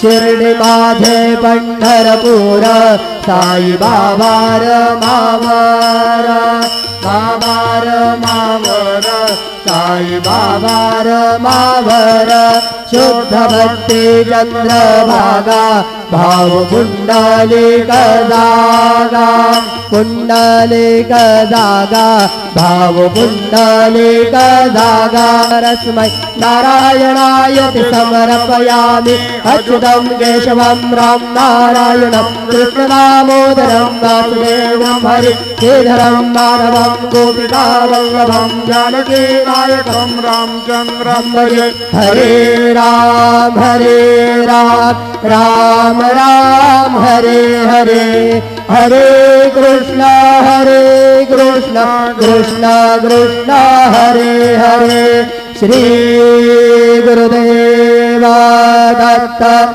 शिर्डी माझे पंढरपूर साई बाबा मावर बाबार मावर साई बाबार मावर शुद्ध भक्ती चंद्रभागा भाव पुंडलिक जागा पुंडलिक जागा भाव पुंडलिक जागा रस्मै नारायणाय समर्पयामि अच्युतं केशवं राम नारायणं कृष्णदामोदरं वासुदेवं हरि श्रीधरं माधवं गोपिकावल्लभं जानकीनायकं रामचन्द्रं भजे हरे राम राम राम हरे हरे हरे कृष्ण कृष्ण कृष्ण हरे हरे श्री गुरुदेव दत्त।